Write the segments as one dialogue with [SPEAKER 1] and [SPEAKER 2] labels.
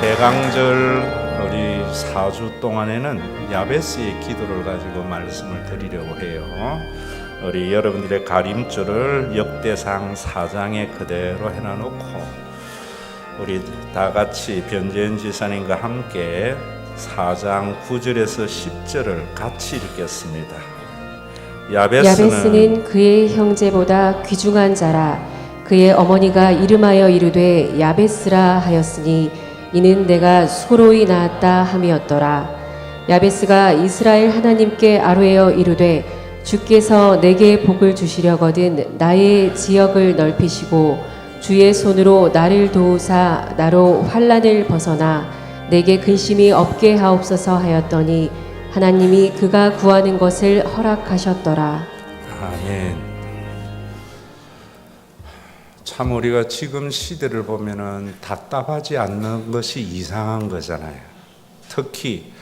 [SPEAKER 1] 대강절 우리 4주 동안에는 야베스의 기도를 가지고 말씀을 드리려고 해요. 우리 여러분들의 가림줄을 역대상 4장에 그대로 해놔놓고 우리 다 같이 변재현 지사님과 함께 4장 9절에서 10절을 같이 읽겠습니다.
[SPEAKER 2] 야베스는 그의 형제보다 귀중한 자라. 그의 어머니가 이름하여 이르되 야베스라 하였으니 이는 내가 소로이 낳았다 함이었더라. 야베스가 이스라엘 하나님께 아뢰어 이르되 주께서 내게 복을 주시려거든 나의 지역을 넓히시고 주의 손으로 나를 도우사 나로 환난을 벗어나 내게 근심이 없게 하옵소서 하였더니 하나님이 그가 구하는 것을 허락하셨더라.
[SPEAKER 1] 아멘. 참 우리가 지금 시대를 보면은 답답하지 않는 것이 이상한 거잖아요. 특히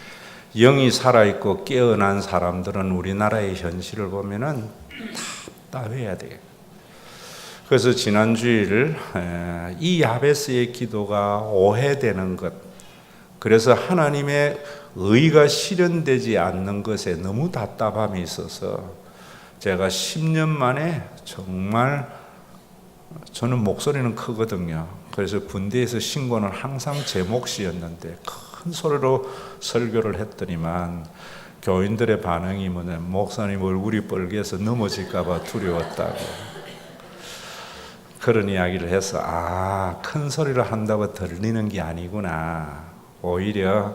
[SPEAKER 1] 영이 살아있고 깨어난 사람들은 우리나라의 현실을 보면은 답답해야 돼요. 그래서 지난 주일 이 야베스의 기도가 오해되는 것, 그래서 하나님의 의가 실현되지 않는 것에 너무 답답함이 있어서 제가 10년 만에 정말 저는 목소리는 크거든요. 그래서 군대에서 신고는 항상 제 몫이었는데 큰 소리로 설교를 했더니만 교인들의 반응이 뭐냐, 목사님 얼굴이 빨개서 넘어질까 봐 두려웠다고 그런 이야기를 해서 큰 소리를 한다고 들리는 게 아니구나, 오히려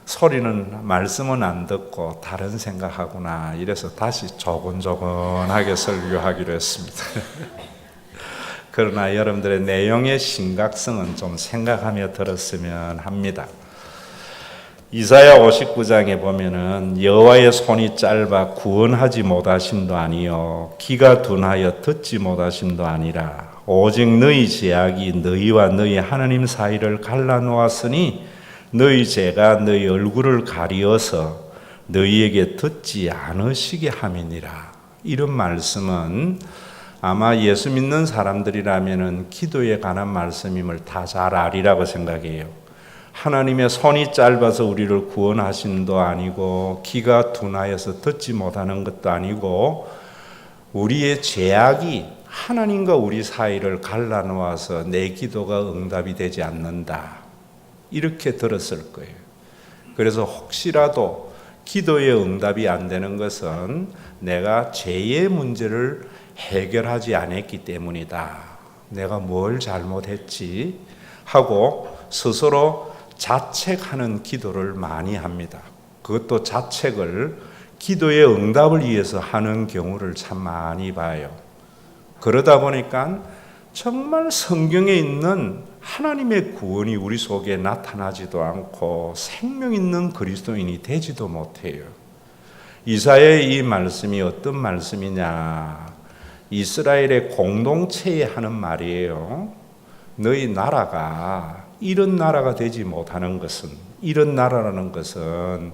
[SPEAKER 1] 소리는 말씀은 안 듣고 다른 생각하구나, 이래서 다시 조곤조곤하게 설교하기로 했습니다. 그러나 여러분들의 내용의 심각성은 좀 생각하며 들었으면 합니다. 이사야 59장에 보면은 여호와의 손이 짧아 구원하지 못하심도 아니요 귀가 둔하여 듣지 못하심도 아니라 오직 너희 제약이 너희와 너희 하나님 사이를 갈라놓았으니 너희 죄가 너희 얼굴을 가리어서 너희에게 듣지 않으시게 함이니라. 이런 말씀은 아마 예수 믿는 사람들이라면은 기도에 관한 말씀임을 다 잘 아리라고 생각해요. 하나님의 손이 짧아서 우리를 구원하심도 아니고 귀가 둔하여서 듣지 못하는 것도 아니고 우리의 죄악이 하나님과 우리 사이를 갈라놓아서 내 기도가 응답이 되지 않는다, 이렇게 들었을 거예요. 그래서 혹시라도 기도의 응답이 안 되는 것은 내가 죄의 문제를 해결하지 않았기 때문이다, 내가 뭘 잘못했지 하고 스스로 자책하는 기도를 많이 합니다. 그것도 자책을 기도의 응답을 위해서 하는 경우를 참 많이 봐요. 그러다 보니까 정말 성경에 있는 하나님의 구원이 우리 속에 나타나지도 않고 생명 있는 그리스도인이 되지도 못해요. 이사야의 이 말씀이 어떤 말씀이냐, 이스라엘의 공동체에 하는 말이에요. 너희 나라가 이런 나라가 되지 못하는 것은, 이런 나라라는 것은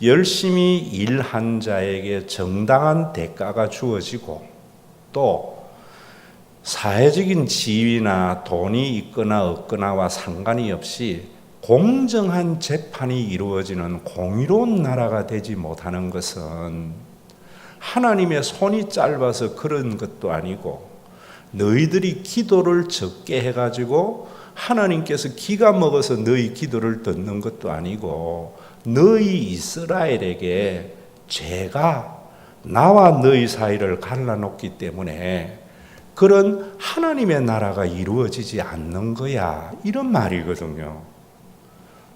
[SPEAKER 1] 열심히 일한 자에게 정당한 대가가 주어지고 또 사회적인 지위나 돈이 있거나 없거나와 상관이 없이 공정한 재판이 이루어지는 공의로운 나라가 되지 못하는 것은 하나님의 손이 짧아서 그런 것도 아니고 너희들이 기도를 적게 해가지고 하나님께서 기가 먹어서 너희 기도를 듣는 것도 아니고 너희 이스라엘에게 죄가 나와 너희 사이를 갈라놓기 때문에 그런 하나님의 나라가 이루어지지 않는 거야, 이런 말이거든요.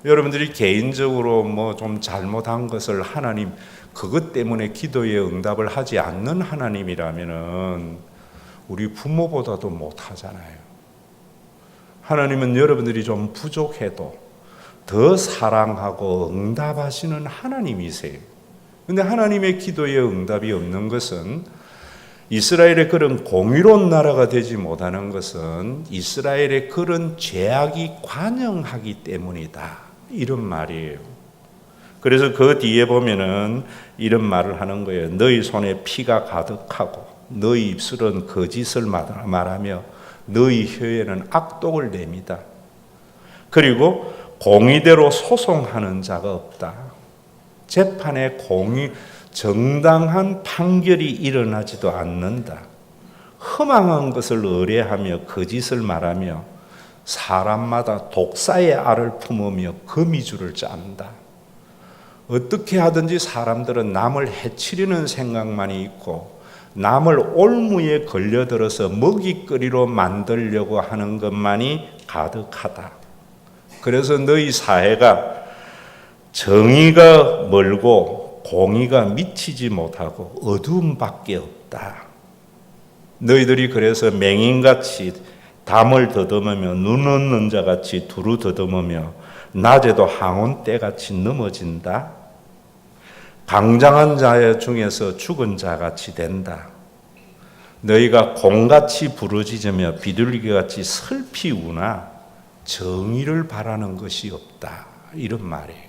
[SPEAKER 1] 여러분들이 개인적으로 뭐 좀 잘못한 것을 하나님 그것 때문에 기도에 응답을 하지 않는 하나님이라면은 우리 부모보다도 못하잖아요. 하나님은 여러분들이 좀 부족해도 더 사랑하고 응답하시는 하나님이세요. 그런데 하나님의 기도에 응답이 없는 것은, 이스라엘의 그런 공의로운 나라가 되지 못하는 것은 이스라엘의 그런 죄악이 관영하기 때문이다, 이런 말이에요. 그래서 그 뒤에 보면은 이런 말을 하는 거예요. 너희 손에 피가 가득하고 너희 입술은 거짓을 말하며 너희 혀에는 악독을 내미다. 그리고 공의대로 소송하는 자가 없다. 재판에 정당한 판결이 일어나지도 않는다. 허망한 것을 의뢰하며 거짓을 말하며 사람마다 독사의 알을 품으며 거미줄을 짠다. 어떻게 하든지 사람들은 남을 해치려는 생각만이 있고 남을 올무에 걸려들어서 먹이거리로 만들려고 하는 것만이 가득하다. 그래서 너희 사회가 정의가 멀고 공의가 미치지 못하고 어두움밖에 없다. 너희들이 그래서 맹인같이 담을 더듬으며 눈 없는 자같이 두루 더듬으며 낮에도 항온떼같이 넘어진다. 강장한 자 중에서 죽은 자같이 된다. 너희가 공같이 부르짖으며 비둘기같이 슬피 우나 정의를 바라는 것이 없다. 이런 말이에요.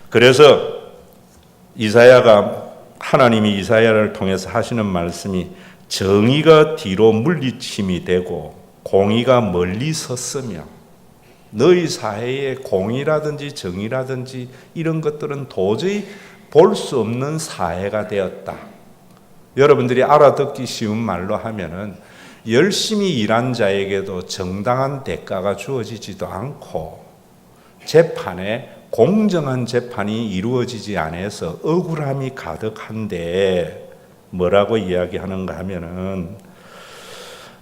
[SPEAKER 1] 그래서 하나님이 이사야를 통해서 하시는 말씀이 정의가 뒤로 물리침이 되고 공의가 멀리 섰으며 너희 사회에 공의라든지 정의라든지 이런 것들은 도저히 볼 수 없는 사회가 되었다. 여러분들이 알아듣기 쉬운 말로 하면은 열심히 일한 자에게도 정당한 대가가 주어지지도 않고 재판에 공정한 재판이 이루어지지 않아서 억울함이 가득한데 뭐라고 이야기하는가 하면은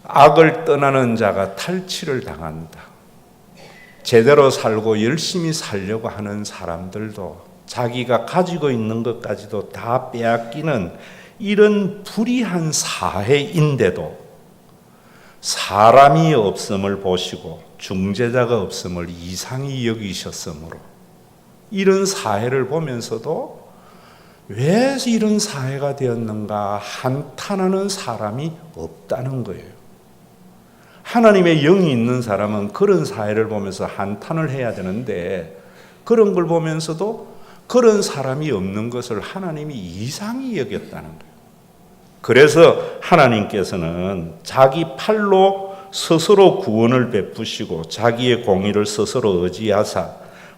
[SPEAKER 1] 악을 떠나는 자가 탈취를 당한다. 제대로 살고 열심히 살려고 하는 사람들도 자기가 가지고 있는 것까지도 다 빼앗기는 이런 불의한 사회인데도 사람이 없음을 보시고 중재자가 없음을 이상히 여기셨으므로 이런 사회를 보면서도 왜 이런 사회가 되었는가 한탄하는 사람이 없다는 거예요. 하나님의 영이 있는 사람은 그런 사회를 보면서 한탄을 해야 되는데 그런 걸 보면서도 그런 사람이 없는 것을 하나님이 이상히 여겼다는 거예요. 그래서 하나님께서는 자기 팔로 스스로 구원을 베푸시고 자기의 공의를 스스로 의지하사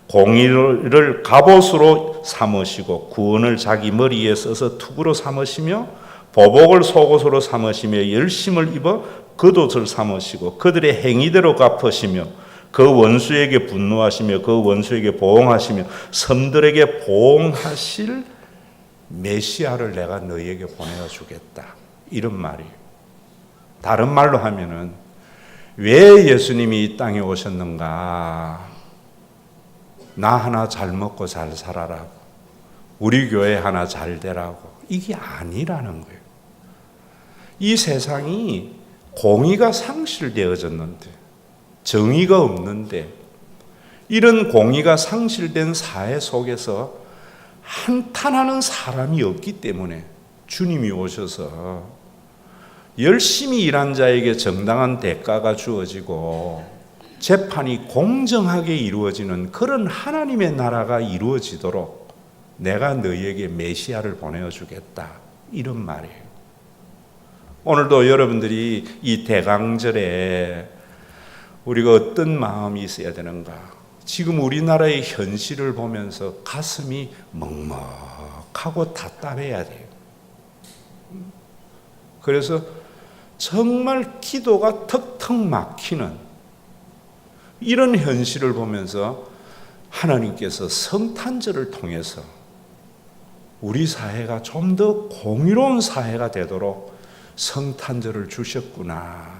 [SPEAKER 1] 공의를 갑옷으로 삼으시고 구원을 자기 머리에 써서 투구로 삼으시며 보복을 속옷으로 삼으시며 열심을 입어 겉옷을 삼으시고 그들의 행위대로 갚으시며 그 원수에게 분노하시며 그 원수에게 보응하시며 섬들에게 보응하실 메시아를 내가 너희에게 보내어 주겠다. 이런 말이에요. 다른 말로 하면은 왜 예수님이 이 땅에 오셨는가? 나 하나 잘 먹고 잘 살아라고, 우리 교회 하나 잘 되라고, 이게 아니라는 거예요. 이 세상이 공의가 상실되어졌는데, 정의가 없는데, 이런 공의가 상실된 사회 속에서 한탄하는 사람이 없기 때문에 주님이 오셔서 열심히 일한 자에게 정당한 대가가 주어지고 재판이 공정하게 이루어지는 그런 하나님의 나라가 이루어지도록 내가 너희에게 메시아를 보내어 주겠다. 이런 말이에요. 오늘도 여러분들이 이 대강절에 우리가 어떤 마음이 있어야 되는가? 지금 우리나라의 현실을 보면서 가슴이 먹먹하고 답답해야 돼요. 그래서 정말 기도가 턱턱 막히는 이런 현실을 보면서 하나님께서 성탄절을 통해서 우리 사회가 좀 더 공의로운 사회가 되도록 성탄절을 주셨구나.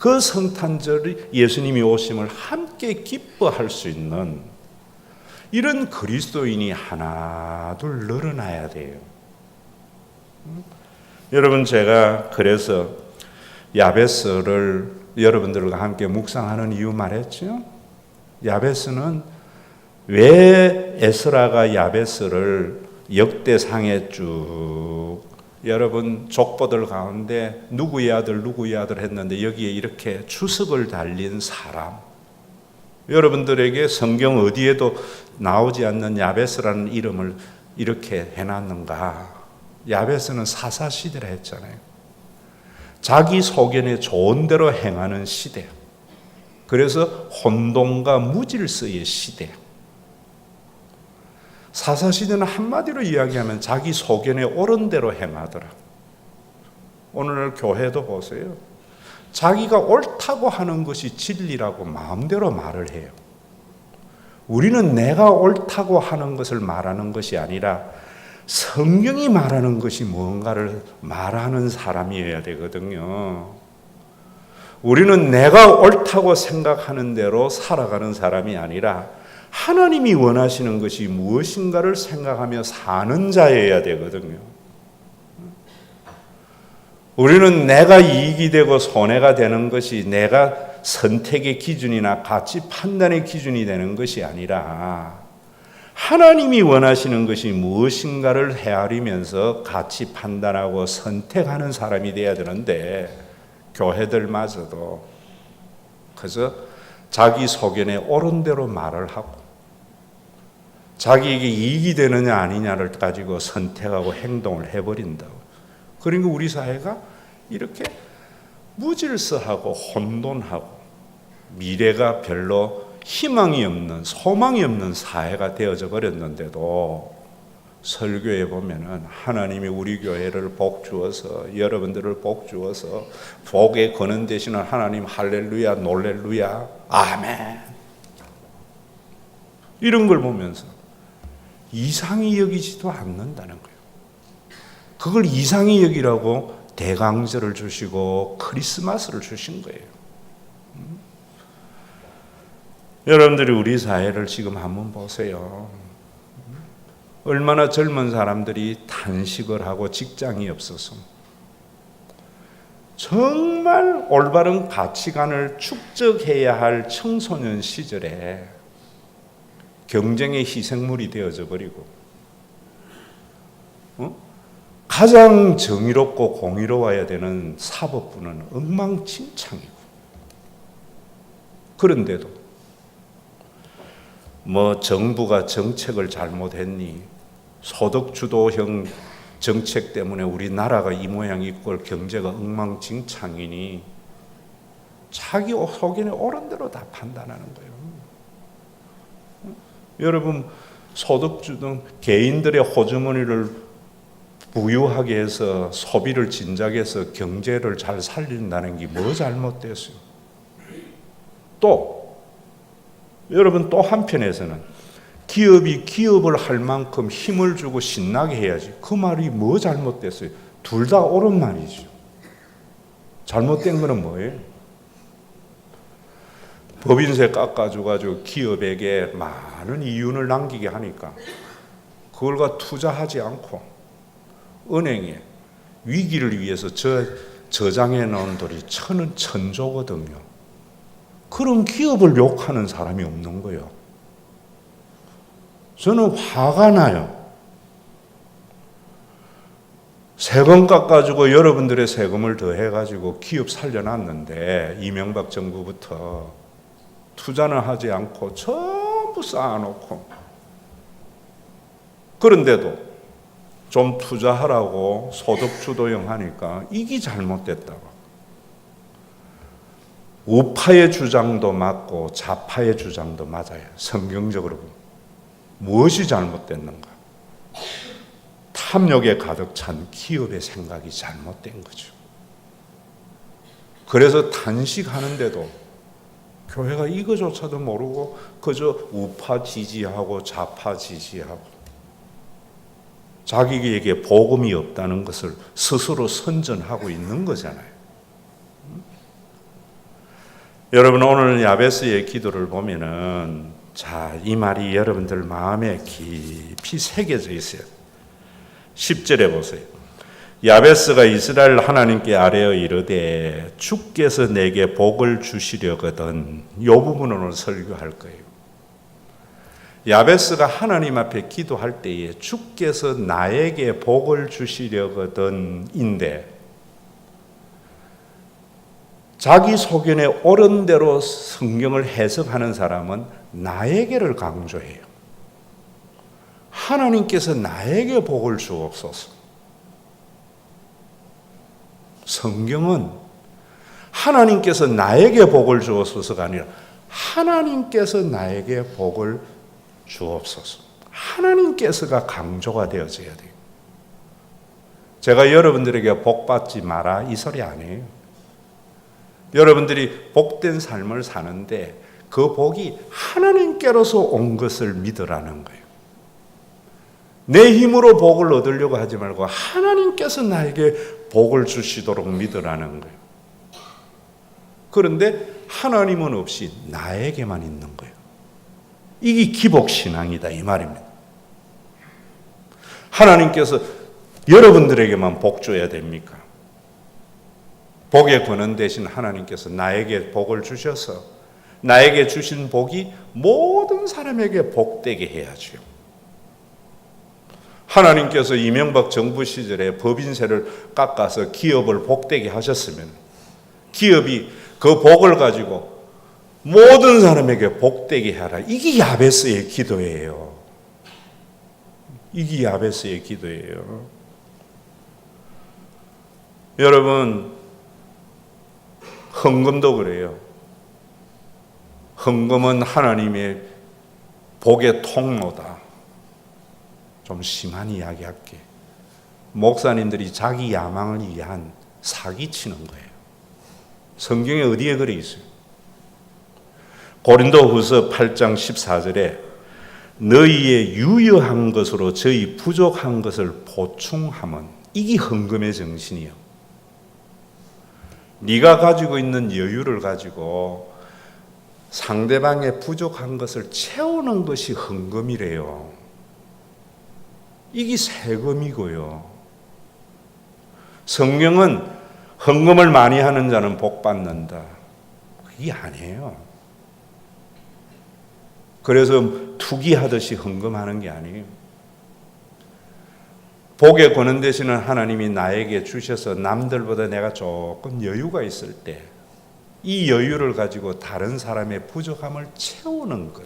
[SPEAKER 1] 그 성탄절이 예수님이 오심을 함께 기뻐할 수 있는 이런 그리스도인이 하나 둘 늘어나야 돼요. 여러분, 제가 그래서 야베스를 여러분들과 함께 묵상하는 이유 말했죠. 야베스는 왜 에스라가 야베스를 역대상에 쭉 여러분 족보들 가운데 누구의 아들 했는데 여기에 이렇게 추석을 달린 사람, 여러분들에게 성경 어디에도 나오지 않는 야베스라는 이름을 이렇게 해놨는가? 야베스는 사사시대라 했잖아요. 자기 소견에 좋은 대로 행하는 시대. 그래서 혼돈과 무질서의 시대. 사사시대는 한마디로 이야기하면 자기 소견에 옳은 대로 행하더라. 오늘날 교회도 보세요. 자기가 옳다고 하는 것이 진리라고 마음대로 말을 해요. 우리는 내가 옳다고 하는 것을 말하는 것이 아니라 성경이 말하는 것이 무언가를 말하는 사람이어야 되거든요. 우리는 내가 옳다고 생각하는 대로 살아가는 사람이 아니라 하나님이 원하시는 것이 무엇인가를 생각하며 사는 자여야 되거든요. 우리는 내가 이익이 되고 손해가 되는 것이 내가 선택의 기준이나 가치 판단의 기준이 되는 것이 아니라 하나님이 원하시는 것이 무엇인가를 헤아리면서 가치 판단하고 선택하는 사람이 되어야 되는데 교회들마저도 그저 자기 소견에 옳은 대로 말을 하고 자기에게 이익이 되느냐 아니냐를 가지고 선택하고 행동을 해버린다고. 그러니까 우리 사회가 이렇게 무질서하고 혼돈하고 미래가 별로 희망이 없는 소망이 없는 사회가 되어져 버렸는데도 설교에 보면은 하나님이 우리 교회를 복 주어서 여러분들을 복 주어서 복에 거는 되시는 하나님 할렐루야 놀렐루야 아멘 이런 걸 보면서 이상히 여기지도 않는다는 거예요. 그걸 이상히 여기라고 대강절을 주시고 크리스마스를 주신 거예요. 여러분들이 우리 사회를 지금 한번 보세요. 얼마나 젊은 사람들이 단식을 하고 직장이 없어서 정말 올바른 가치관을 축적해야 할 청소년 시절에 경쟁의 희생물이 되어져 버리고 가장 정의롭고 공의로워야 되는 사법부는 엉망진창이고 그런데도 뭐 정부가 정책을 잘못했니 소득주도형 정책 때문에 우리나라가 이 모양 있고 경제가 엉망진창이니 자기 소견에 옳은 대로 다 판단하는 거예요. 여러분 소득주도 개인들의 호주머니를 부유하게 해서 소비를 진작해서 경제를 잘 살린다는 게 뭐 잘못됐어요? 또 여러분 또 한편에서는 기업이 기업을 할 만큼 힘을 주고 신나게 해야지. 그 말이 뭐 잘못됐어요? 둘 다 옳은 말이죠. 잘못된 거는 뭐예요? 법인세 깎아줘가지고 기업에게 많은 이윤을 남기게 하니까 그걸 가 투자하지 않고 은행에 위기를 위해서 저장해 놓은 돈이 천조거든요. 그런 기업을 욕하는 사람이 없는 거예요. 저는 화가 나요. 세금 깎아주고 여러분들의 세금을 더해가지고 기업 살려놨는데 이명박 정부부터 투자는 하지 않고 전부 쌓아놓고 그런데도 좀 투자하라고 소득주도형 하니까 이게 잘못됐다고. 우파의 주장도 맞고 좌파의 주장도 맞아요. 성경적으로 보면. 무엇이 잘못됐는가? 탐욕에 가득 찬 기업의 생각이 잘못된 거죠. 그래서 단식하는데도 교회가 이거조차도 모르고 그저 우파 지지하고 좌파 지지하고 자기에게 복음이 없다는 것을 스스로 선전하고 있는 거잖아요. 여러분 오늘 야베스의 기도를 보면은 자, 이 말이 여러분들 마음에 깊이 새겨져 있어요. 10절에 보세요. 야베스가 이스라엘 하나님께 아뢰어 이르되 주께서 내게 복을 주시려거든. 이 부분을 오늘 설교할 거예요. 야베스가 하나님 앞에 기도할 때에 주께서 나에게 복을 주시려거든 인데 자기 소견에 옳은 대로 성경을 해석하는 사람은 나에게를 강조해요. 하나님께서 나에게 복을 주옵소서. 성경은 하나님께서 나에게 복을 주옵소서가 아니라 하나님께서 나에게 복을 주옵소서. 하나님께서가 강조가 되어져야 돼요. 제가 여러분들에게 복 받지 마라 이 소리 아니에요. 여러분들이 복된 삶을 사는데 그 복이 하나님께로서 온 것을 믿으라는 거예요. 내 힘으로 복을 얻으려고 하지 말고 하나님께서 나에게 복을 주시도록 믿으라는 거예요. 그런데 하나님은 없이 나에게만 있는 거예요. 이게 기복신앙이다 이 말입니다. 하나님께서 여러분들에게만 복 줘야 됩니까? 복의 근원 대신 하나님께서 나에게 복을 주셔서 나에게 주신 복이 모든 사람에게 복되게 해야죠. 하나님께서 이명박 정부 시절에 법인세를 깎아서 기업을 복되게 하셨으면 기업이 그 복을 가지고 모든 사람에게 복되게 하라. 이게 야베스의 기도예요. 이게 야베스의 기도예요. 여러분, 헌금도 그래요. 헌금은 하나님의 복의 통로다. 좀 심한 이야기할게. 목사님들이 자기 야망을 위한 사기치는 거예요. 성경에 어디에 그래 있어요? 고린도후서 8장 14절에 너희의 유효한 것으로 저희 부족한 것을 보충함은 이게 헌금의 정신이요. 네가 가지고 있는 여유를 가지고 상대방의 부족한 것을 채우는 것이 헌금이래요. 이게 세금이고요. 성경은 헌금을 많이 하는 자는 복 받는다. 그게 아니에요. 그래서 투기하듯이 헌금하는 게 아니에요. 복의 권한 되시는 하나님이 나에게 주셔서 남들보다 내가 조금 여유가 있을 때 이 여유를 가지고 다른 사람의 부족함을 채우는 것.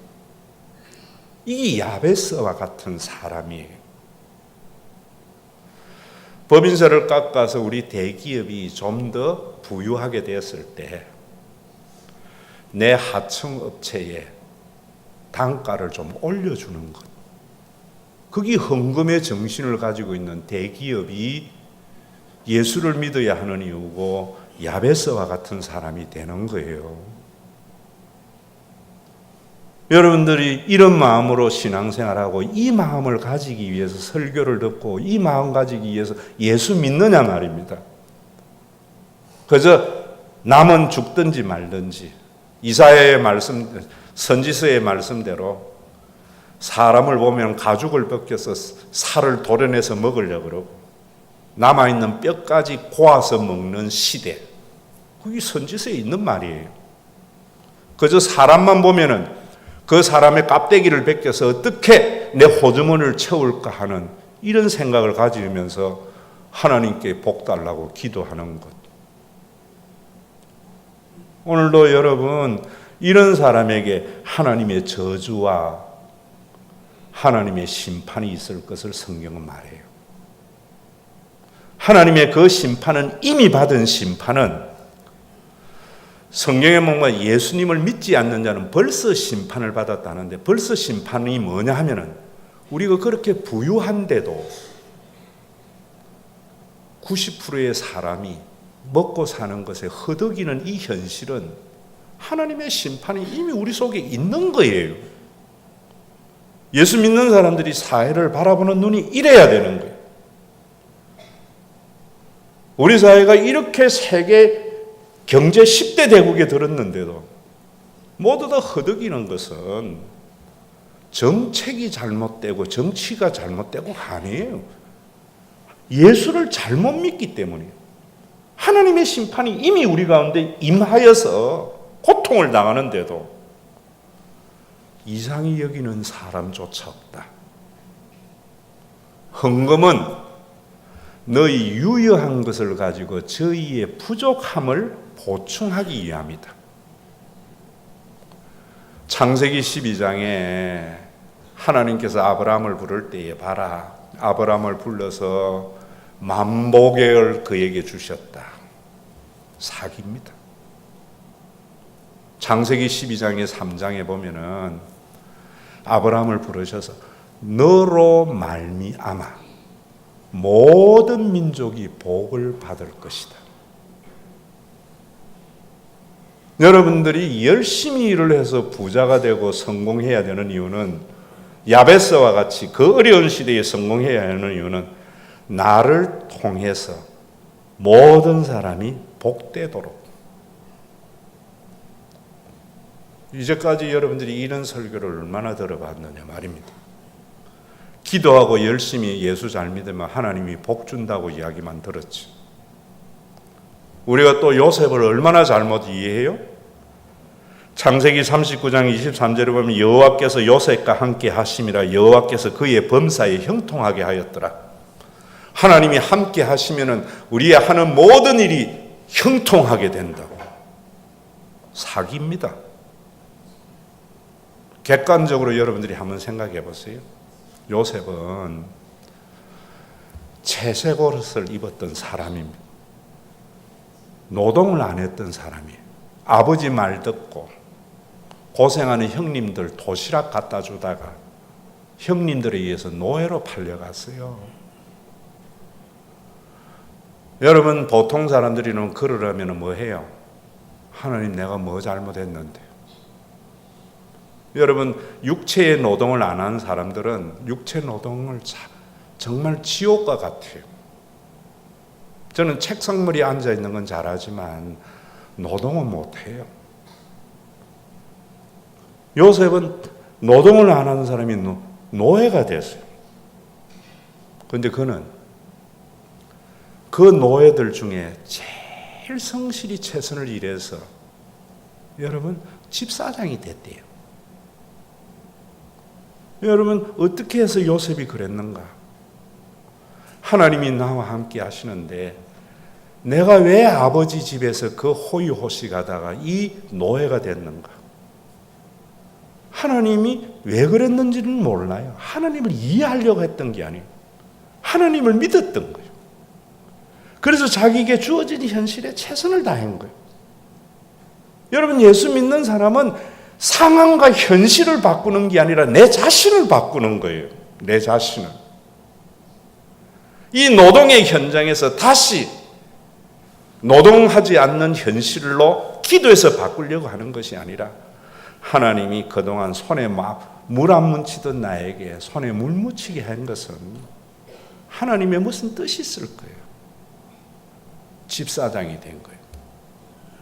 [SPEAKER 1] 이게 야베스와 같은 사람이에요. 법인세를 깎아서 우리 대기업이 좀 더 부유하게 되었을 때 내 하청 업체에 단가를 좀 올려주는 것. 그게 헌금의 정신을 가지고 있는 대기업이 예수를 믿어야 하는 이유고 야베스와 같은 사람이 되는 거예요. 여러분들이 이런 마음으로 신앙생활하고 이 마음을 가지기 위해서 설교를 듣고 이 마음 가지기 위해서 예수 믿느냐 말입니다. 그저 남은 죽든지 말든지 이사야의 말씀, 선지서의 말씀대로 사람을 보면 가죽을 벗겨서 살을 도려내서 먹으려고 그러고 남아있는 뼈까지 고아서 먹는 시대. 그게 선지서에 있는 말이에요. 그저 사람만 보면은 그 사람의 껍데기를 벗겨서 어떻게 내 호주머니를 채울까 하는 이런 생각을 가지면서 하나님께 복 달라고 기도하는 것. 오늘도 여러분 이런 사람에게 하나님의 저주와 하나님의 심판이 있을 것을 성경은 말해요. 하나님의 그 심판은 이미 받은 심판은 성경에 뭔가 예수님을 믿지 않는 자는 벌써 심판을 받았다는데 벌써 심판이 뭐냐 하면은 우리가 그렇게 부유한데도 90%의 사람이 먹고 사는 것에 허덕이는 이 현실은 하나님의 심판이 이미 우리 속에 있는 거예요. 예수 믿는 사람들이 사회를 바라보는 눈이 이래야 되는 거예요. 우리 사회가 이렇게 세계 경제 10대 대국에 들었는데도 모두 다 허덕이는 것은 정책이 잘못되고 정치가 잘못되고 아니에요. 예수를 잘못 믿기 때문이에요. 하나님의 심판이 이미 우리 가운데 임하여서 고통을 당하는데도 이상히 여기는 사람조차 없다. 헌금은 너희 유효한 것을 가지고 저희의 부족함을 보충하기 위함이다. 창세기 12장에 하나님께서 아브라함을 부를 때에 봐라. 아브라함을 불러서 만복을 그에게 주셨다. 사기입니다. 창세기 12장의 3장에 보면은 아브라함을 부르셔서 너로 말미암아 모든 민족이 복을 받을 것이다. 여러분들이 열심히 일을 해서 부자가 되고 성공해야 되는 이유는, 야베스와 같이 그 어려운 시대에 성공해야 하는 이유는 나를 통해서 모든 사람이 복되도록. 이제까지 여러분들이 이런 설교를 얼마나 들어봤느냐 말입니다. 기도하고 열심히 예수 잘 믿으면 하나님이 복 준다고 이야기만 들었지. 우리가 또 요셉을 얼마나 잘못 이해해요? 창세기 39장 23절에 보면 여호와께서 요셉과 함께 하심이라, 여호와께서 그의 범사에 형통하게 하였더라. 하나님이 함께 하시면은 우리의 하는 모든 일이 형통하게 된다고. 사기입니다. 객관적으로 여러분들이 한번 생각해 보세요. 요셉은 채색옷을 입었던 사람입니다. 노동을 안 했던 사람이에요. 아버지 말 듣고 고생하는 형님들 도시락 갖다 주다가 형님들에 의해서 노예로 팔려갔어요. 여러분, 보통 사람들이는 그러려면 뭐 해요? 하나님, 내가 뭐 잘못했는데? 여러분, 육체의 노동을 안 하는 사람들은 육체 노동을 정말 지옥과 같아요. 저는 책상머리에 앉아 있는 건 잘하지만 노동은 못해요. 요셉은 노동을 안 하는 사람이 노예가 됐어요. 그런데 그는 그 노예들 중에 제일 성실히 최선을 일해서 여러분 집사장이 됐대요. 여러분, 어떻게 해서 요셉이 그랬는가? 하나님이 나와 함께 하시는데 내가 왜 아버지 집에서 그 호의호식하다가 이 노예가 됐는가? 하나님이 왜 그랬는지는 몰라요. 하나님을 이해하려고 했던 게 아니에요. 하나님을 믿었던 거예요. 그래서 자기에게 주어진 현실에 최선을 다한 거예요. 여러분, 예수 믿는 사람은 상황과 현실을 바꾸는 게 아니라 내 자신을 바꾸는 거예요. 내 자신을. 이 노동의 현장에서 다시 노동하지 않는 현실로 기도해서 바꾸려고 하는 것이 아니라, 하나님이 그동안 손에 물 안 묻히던 나에게 손에 물 묻히게 한 것은 하나님의 무슨 뜻이 있을 거예요. 집사장이 된 거예요.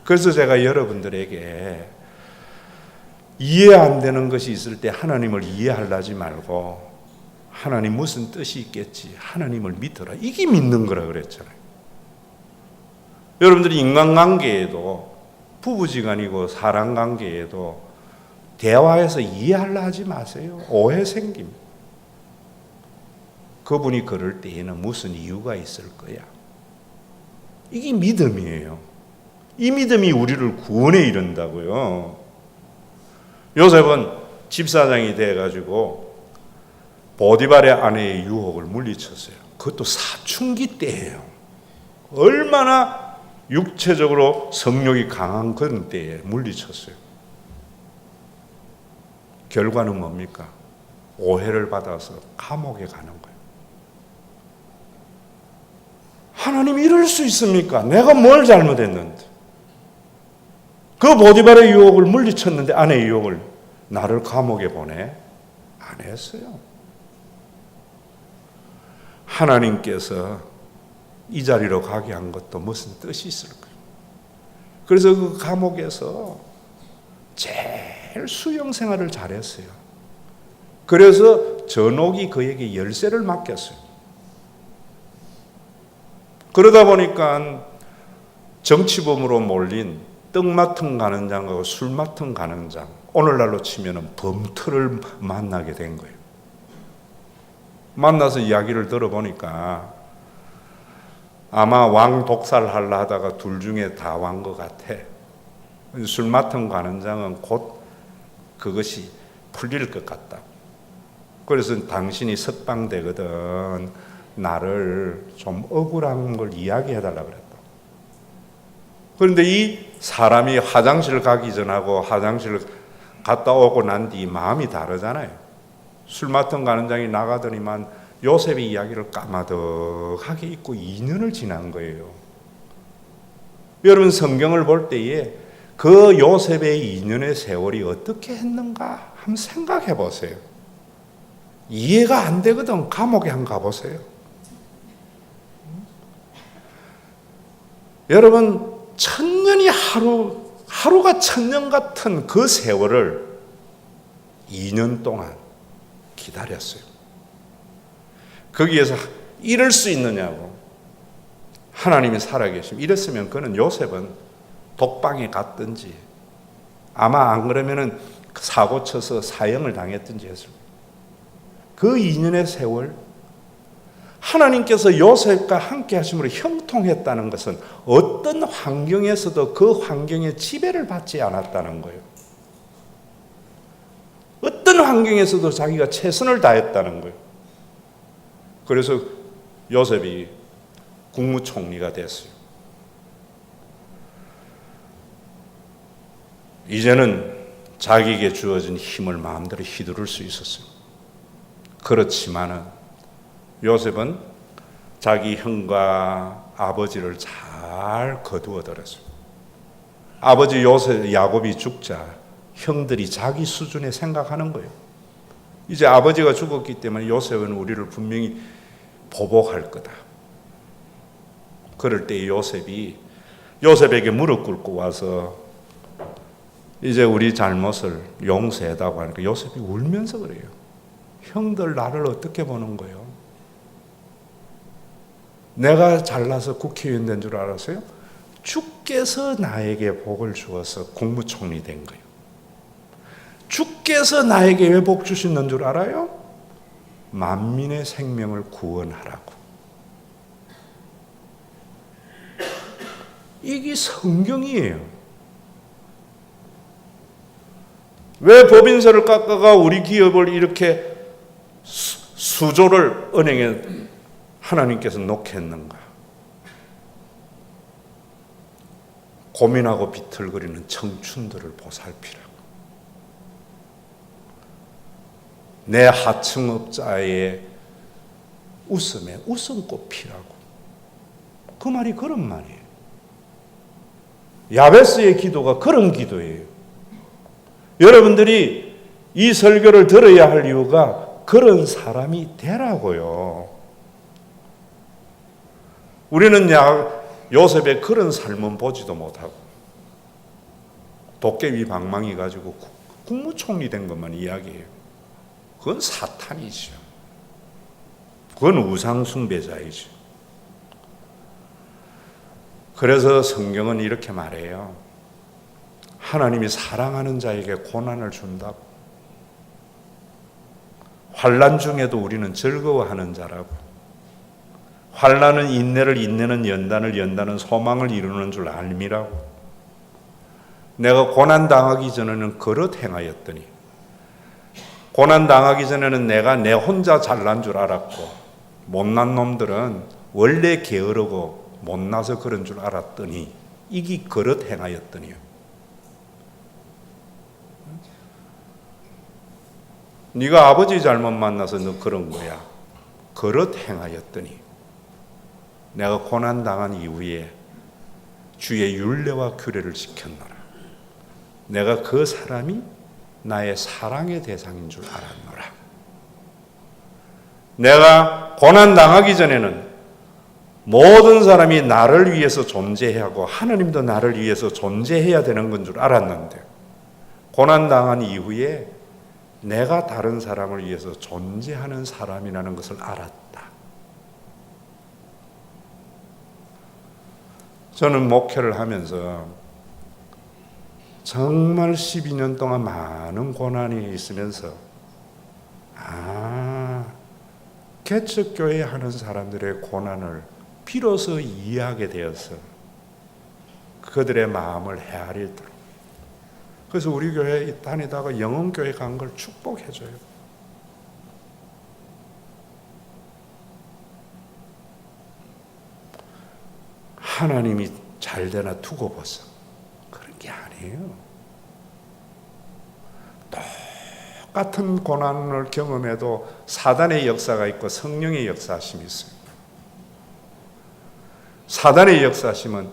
[SPEAKER 1] 그래서 제가 여러분들에게 이해 안 되는 것이 있을 때 하나님을 이해하려지 말고, 하나님 무슨 뜻이 있겠지, 하나님을 믿어라. 이게 믿는 거라 그랬잖아요. 여러분들이 인간관계에도, 부부지간이고 사람관계에도 대화해서 이해하려 하지 마세요. 오해 생깁니다. 그분이 그럴 때에는 무슨 이유가 있을 거야. 이게 믿음이에요. 이 믿음이 우리를 구원에 이른다고요. 요셉은 집사장이 돼가지고 보디발의 아내의 유혹을 물리쳤어요. 그것도 사춘기 때예요. 얼마나 육체적으로 성욕이 강한 그런 때에 물리쳤어요. 결과는 뭡니까? 오해를 받아서 감옥에 가는 거예요. 하나님 이럴 수 있습니까? 내가 뭘 잘못했는데? 그 보디발의 유혹을 물리쳤는데, 아내의 유혹을, 나를 감옥에 보내? 안 했어요. 하나님께서 이 자리로 가게 한 것도 무슨 뜻이 있을 거예요. 그래서 그 감옥에서 제일 수용 생활을 잘했어요. 그래서 전옥이 그에게 열쇠를 맡겼어요. 그러다 보니까 정치범으로 몰린 떡 맡은 간원장하고 술 맡은 간원장, 오늘날로 치면은 범틀을 만나게 된 거예요. 만나서 이야기를 들어보니까 아마 왕 독살하려 하다가 둘 중에 다 왕 것 같아. 술 맡은 관원장은 곧 그것이 풀릴 것 같다. 그래서 당신이 석방되거든 나를 좀 억울한 걸 이야기해달라 그랬다. 그런데 이 사람이 화장실 가기 전하고 화장실 갔다 오고 난 뒤 마음이 다르잖아요. 술 맡은 가는장이 나가더니만 요셉의 이야기를 까마득하게 잊고 2년을 지난 거예요. 여러분 성경을 볼 때에 그 요셉의 2년의 세월이 어떻게 했는가 한번 생각해 보세요. 이해가 안 되거든. 감옥에 한번 가보세요. 여러분 천년이 하루가 천년 같은 그 세월을 2년 동안 기다렸어요. 거기에서 이럴 수 있느냐고. 하나님이 살아계시면 이랬으면 그는 요셉은 독방에 갔든지 아마 안 그러면은 사고 쳐서 사형을 당했든지 했을 거예요. 그 2년의 세월 하나님께서 요셉과 함께 하심으로 형통했다는 것은 어떤 환경에서도 그 환경에 지배를 받지 않았다는 거예요. 어떤 환경에서도 자기가 최선을 다했다는 거예요. 그래서 요셉이 국무총리가 됐어요. 이제는 자기에게 주어진 힘을 마음대로 휘두를 수 있었어요. 그렇지만은 요셉은 자기 형과 아버지를 잘 거두어들었어요. 아버지 요셉 야곱이 죽자 형들이 자기 수준에 생각하는 거예요. 이제 아버지가 죽었기 때문에 요셉은 우리를 분명히 보복할 거다. 그럴 때 요셉에게 무릎 꿇고 와서 이제 우리 잘못을 용서해다고 하니까 요셉이 울면서 그래요. 형들 나를 어떻게 보는 거예요? 내가 잘나서 국회의원 된 줄 알았어요? 주께서 나에게 복을 주어서 국무총리 된 거예요. 주께서 나에게 왜 복 주시는 줄 알아요? 만민의 생명을 구원하라고. 이게 성경이에요. 왜 법인세를 깎아가 우리 기업을 이렇게 수조를 은행에 하나님께서 놓겠는가? 고민하고 비틀거리는 청춘들을 보살피라고. 내 하층업자의 웃음에 웃음꽃 피라고. 그 말이 그런 말이에요. 야베스의 기도가 그런 기도예요. 여러분들이 이 설교를 들어야 할 이유가 그런 사람이 되라고요. 우리는 요셉의 그런 삶은 보지도 못하고 도깨비 방망이 가지고 국무총리 된 것만 이야기해요. 그건 사탄이죠. 그건 우상숭배자이죠. 그래서 성경은 이렇게 말해요. 하나님이 사랑하는 자에게 고난을 준다고. 환난 중에도 우리는 즐거워하는 자라고. 환난은 인내를, 인내는 연단을, 연단은 소망을 이루는 줄 알미라고. 내가 고난 당하기 전에는 그릇 행하였더니 고난 당하기 전에는 내가 내 혼자 잘난 줄 알았고 못난 놈들은 원래 게으르고 못나서 그런 줄 알았더니 이기 그릇 행하였더니요. 네가 아버지 잘못 만나서 너 그런 거야. 그릇 행하였더니 내가 고난 당한 이후에 주의 율례와 규례를 지켰노라. 내가 그 사람이 나의 사랑의 대상인 줄 알았노라. 내가 고난 당하기 전에는 모든 사람이 나를 위해서 존재해야 하고 하나님도 나를 위해서 존재해야 되는 건 줄 알았는데 고난 당한 이후에 내가 다른 사람을 위해서 존재하는 사람이라는 것을 알았다. 저는 목회를 하면서 정말 12년 동안 많은 고난이 있으면서 개척교회 하는 사람들의 고난을 비로소 이해하게 되어서 그들의 마음을 헤아리도록. 그래서 우리 교회에 다니다가 영흥교회 간 걸 축복해줘요. 하나님이 잘 되나 두고 보소. 그런 게 아니에요. 똑같은 고난을 경험해도 사단의 역사가 있고 성령의 역사심이 있어요. 사단의 역사심은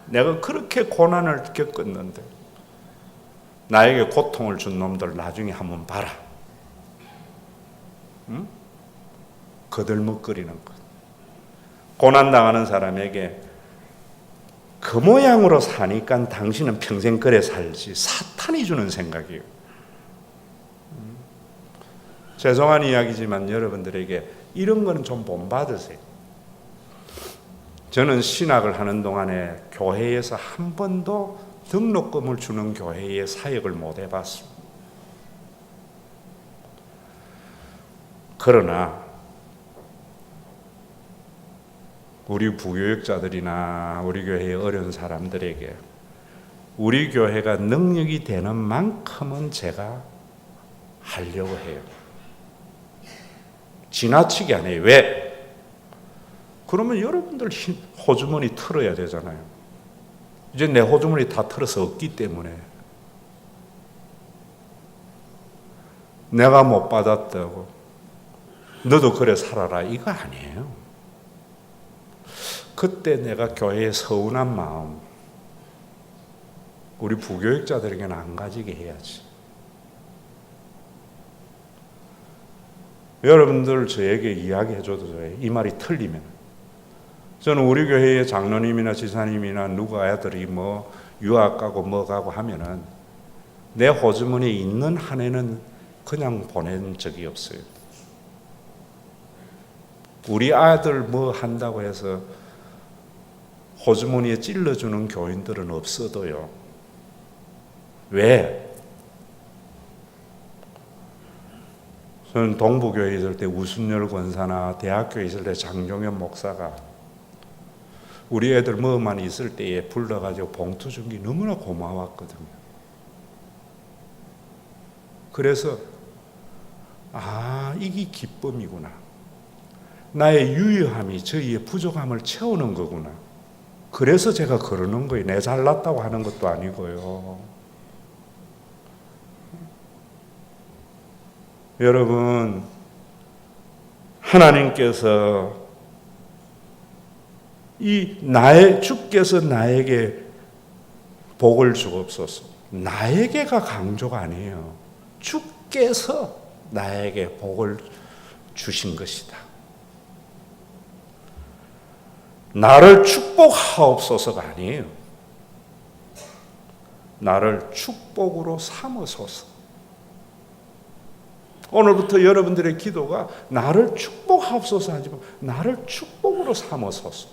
[SPEAKER 1] 내가 그렇게 고난을 겪었는데 나에게 고통을 준 놈들 나중에 한번 봐라. 응? 거들먹거리는 것. 고난당하는 사람에게 그 모양으로 사니까 당신은 평생 그래 살지. 사탄이 주는 생각이에요. 죄송한 이야기지만 여러분들에게 이런 거는 좀 본받으세요. 저는 신학을 하는 동안에 교회에서 한 번도 등록금을 주는 교회의 사역을 못 해봤습니다. 그러나 우리 부교육자들이나 우리 교회의 어려운 사람들에게 우리 교회가 능력이 되는 만큼은 제가 하려고 해요. 지나치게 안 해요. 왜? 그러면 여러분들 호주머니 털어야 되잖아요. 이제 내 호주머니 다 털어서 없기 때문에 내가 못 받았다고 너도 그래 살아라 이거 아니에요. 그때 내가 교회에 서운한 마음 우리 부교육자들에게는 안 가지게 해야지. 여러분들 저에게 이야기해줘도 돼요. 이 말이 틀리면. 저는 우리 교회의 장로님이나 지사님이나 누가 아들이 뭐 유학 가고 뭐 가고 하면은 내 호주머니에 있는 한 해는 그냥 보낸 적이 없어요. 우리 아들 뭐 한다고 해서 호주머니에 찔러주는 교인들은 없어도요. 왜? 저는 동부교회 있을 때 우순열 권사나 대학교에 있을 때 장종현 목사가 우리 애들 뭐만 있을 때에 불러가지고 봉투 준 게 너무나 고마웠거든요. 그래서 이게 기쁨이구나. 나의 유효함이 저희의 부족함을 채우는 거구나. 그래서 제가 그러는 거예요. 내 잘났다고 하는 것도 아니고요. 여러분, 하나님께서 주께서 나에게 복을 주옵소서. 나에게가 강조가 아니에요. 주께서 나에게 복을 주신 것이다. 나를 축복하옵소서가 아니에요. 나를 축복으로 삼으소서. 오늘부터 여러분들의 기도가 나를 축복하옵소서 하지만 나를 축복으로 삼으소서.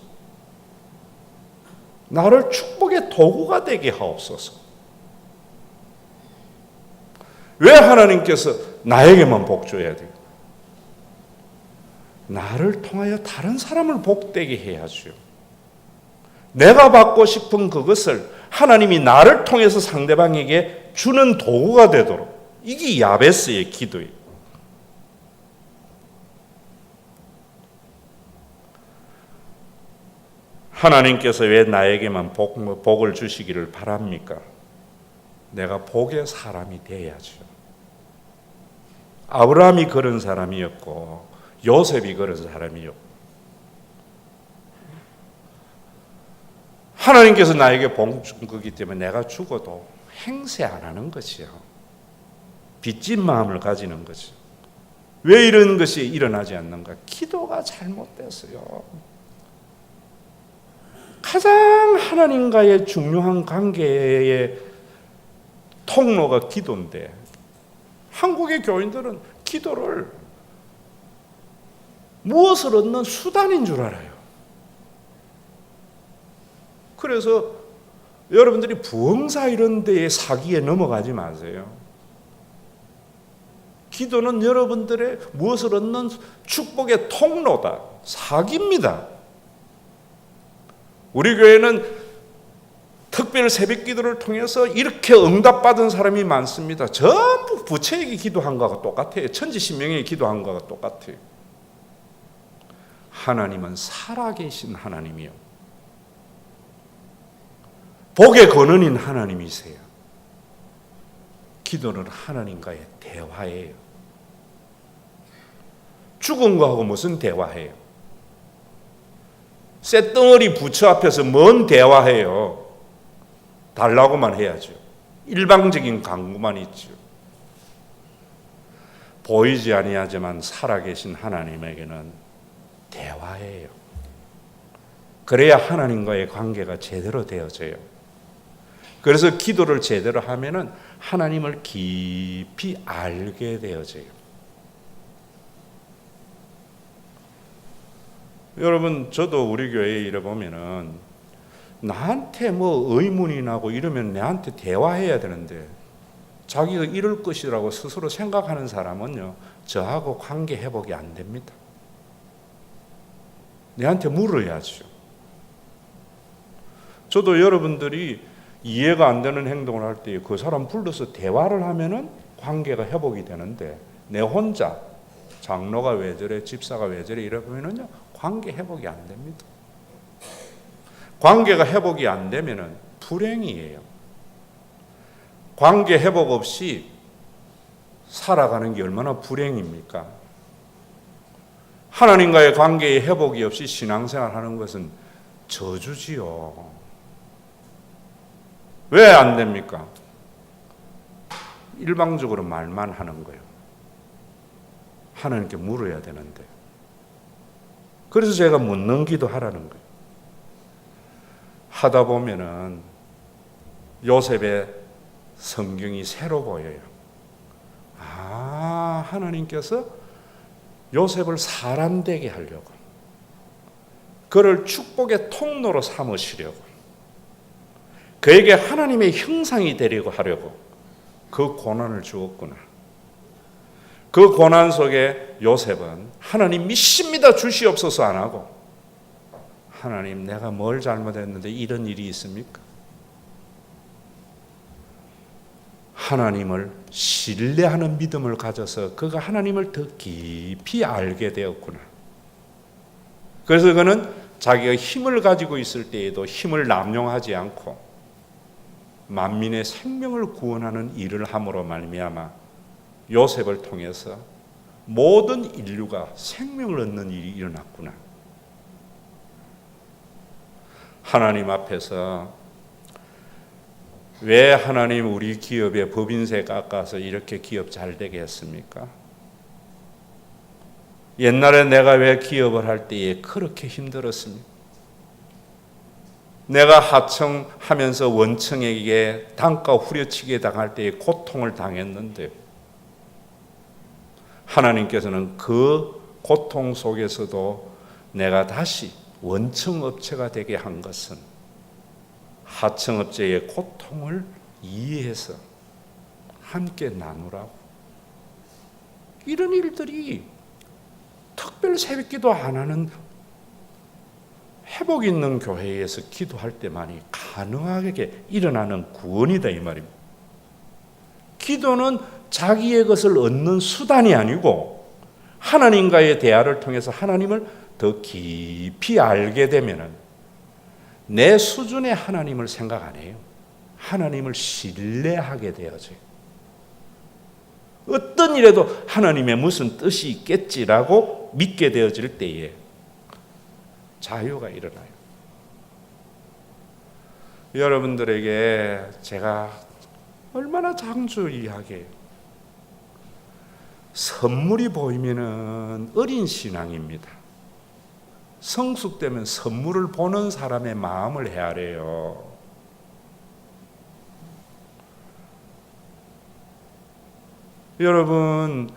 [SPEAKER 1] 나를 축복의 도구가 되게 하옵소서. 왜 하나님께서 나에게만 복 줘야 돼요? 나를 통하여 다른 사람을 복되게 해야죠. 내가 받고 싶은 그것을 하나님이 나를 통해서 상대방에게 주는 도구가 되도록. 이게 야베스의 기도예요. 하나님께서 왜 나에게만 복을 주시기를 바랍니까? 내가 복의 사람이 돼야죠. 아브라함이 그런 사람이었고 요셉이 그런 사람이었고 하나님께서 나에게 복 준 거기 때문에 내가 죽어도 행세 안 하는 것이요. 빚진 마음을 가지는 거죠. 왜 이런 것이 일어나지 않는가? 기도가 잘못됐어요. 가장 하나님과의 중요한 관계의 통로가 기도인데 한국의 교인들은 기도를 무엇을 얻는 수단인 줄 알아요. 그래서 여러분들이 부흥사 이런 데에 사기에 넘어가지 마세요. 기도는 여러분들의 무엇을 얻는 축복의 통로다. 사기입니다. 우리 교회는 특별 새벽 기도를 통해서 이렇게 응답받은 사람이 많습니다. 전부 부처에게 기도한 거와 똑같아요. 천지신명에게 기도한 거와 똑같아요. 하나님은 살아계신 하나님이요. 복의 근원인 하나님이세요. 기도는 하나님과의 대화예요. 죽은 거하고 무슨 대화해요? 쇳덩어리 부처 앞에서 뭔 대화해요? 달라고만 해야죠. 일방적인 강구만 있죠. 보이지 아니하지만 살아계신 하나님에게는 대화예요. 그래야 하나님과의 관계가 제대로 되어져요. 그래서 기도를 제대로 하면은 하나님을 깊이 알게 되어져요. 여러분, 저도 우리 교회에 이래 보면은 나한테 뭐 의문이 나고 이러면 내한테 대화해야 되는데 자기가 이럴 것이라고 스스로 생각하는 사람은요, 저하고 관계 회복이 안 됩니다. 내한테 물어야죠. 저도 여러분들이 이해가 안 되는 행동을 할 때 그 사람 불러서 대화를 하면은 관계가 회복이 되는데 내 혼자 장로가 왜 저래, 집사가 왜 저래 이러면은요, 관계 회복이 안 됩니다. 관계가 회복이 안 되면은 불행이에요. 관계 회복 없이 살아가는 게 얼마나 불행입니까? 하나님과의 관계의 회복이 없이 신앙생활 하는 것은 저주지요. 왜 안 됩니까? 일방적으로 말만 하는 거예요. 하나님께 물어야 되는데. 그래서 제가 묻는 기도하라는 거예요. 하다 보면은 요셉의 성경이 새로 보여요. 아, 하나님께서 요셉을 사람 되게 하려고, 그를 축복의 통로로 삼으시려고, 그에게 하나님의 형상이 되려고 하려고 그 고난을 주었구나. 그 고난 속에 요셉은 하나님 믿습니다 주시옵소서 안 하고, 하나님 내가 뭘 잘못했는데 이런 일이 있습니까? 하나님을 신뢰하는 믿음을 가져서 그가 하나님을 더 깊이 알게 되었구나. 그래서 그는 자기가 힘을 가지고 있을 때에도 힘을 남용하지 않고 만민의 생명을 구원하는 일을 함으로 말미암아 요셉을 통해서 모든 인류가 생명을 얻는 일이 일어났구나. 하나님 앞에서 왜 하나님 우리 기업에 법인세 깎아서 이렇게 기업 잘 되게 했습니까? 옛날에 내가 왜 기업을 할 때에 그렇게 힘들었습니까? 내가 하청하면서 원청에게 단가 후려치게 당할 때에 고통을 당했는데 하나님께서는 그 고통 속에서도 내가 다시 원청업체가 되게 한 것은 하청업체의 고통을 이해해서 함께 나누라고. 이런 일들이 특별 새벽기도 안 하는 회복 있는 교회에서 기도할 때만이 가능하게 일어나는 구원이다 이 말입니다. 기도는 자기의 것을 얻는 수단이 아니고 하나님과의 대화를 통해서 하나님을 더 깊이 알게 되면은 내 수준의 하나님을 생각 안 해요. 하나님을 신뢰하게 되어져요. 어떤 일에도 하나님의 무슨 뜻이 있겠지라고 믿게 되어질 때에 자유가 일어나요. 여러분들에게 제가 얼마나 장주의하게 선물이 보이면은 어린 신앙입니다. 성숙되면 선물을 보는 사람의 마음을 헤아려요. 여러분,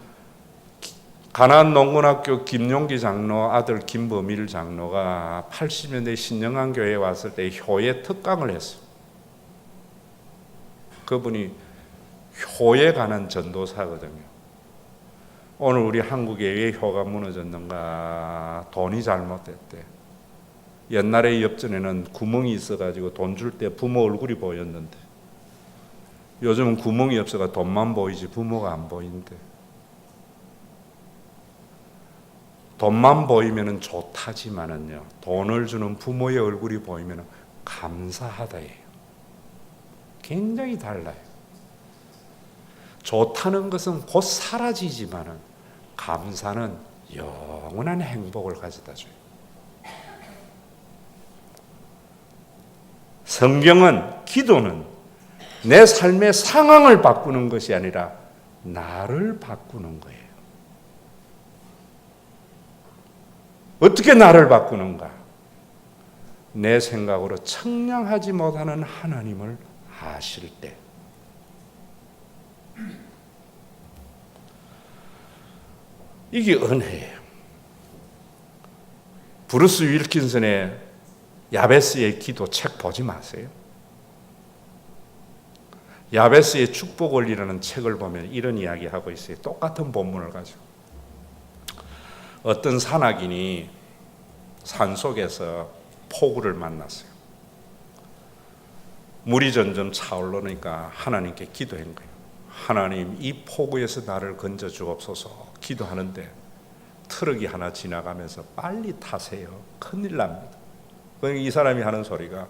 [SPEAKER 1] 가나안 농군학교 김용기 장로 아들 김범일 장로가 80년대 신영안교회에 왔을 때 효에 특강을 했어요. 그분이 효에 관한 전도사거든요. 오늘 우리 한국에 왜 효가 무너졌는가? 돈이 잘못됐대. 옛날에 엽전에는 구멍이 있어가지고 돈 줄 때 부모 얼굴이 보였는데 요즘은 구멍이 없어가 돈만 보이지 부모가 안 보인대. 돈만 보이면 좋다지만은요, 돈을 주는 부모의 얼굴이 보이면 감사하다예요. 굉장히 달라요. 좋다는 것은 곧 사라지지만은 감사는 영원한 행복을 가져다 줘요. 성경은, 기도는 내 삶의 상황을 바꾸는 것이 아니라 나를 바꾸는 거예요. 어떻게 나를 바꾸는가? 내 생각으로 청량하지 못하는 하나님을 아실 때, 이게 은혜예요. 브루스 윌킨슨의 야베스의 기도 책 보지 마세요. 야베스의 축복을이라는 책을 보면 이런 이야기하고 있어요. 똑같은 본문을 가지고. 어떤 산악인이 산속에서 폭우를 만났어요. 물이 점점 차오르니까 하나님께 기도한 거예요. 하나님, 이 폭우에서 나를 건져 주옵소서. 기도하는데 트럭이 하나 지나가면서 빨리 타세요. 큰일 납니다. 이 사람이 하는 소리가,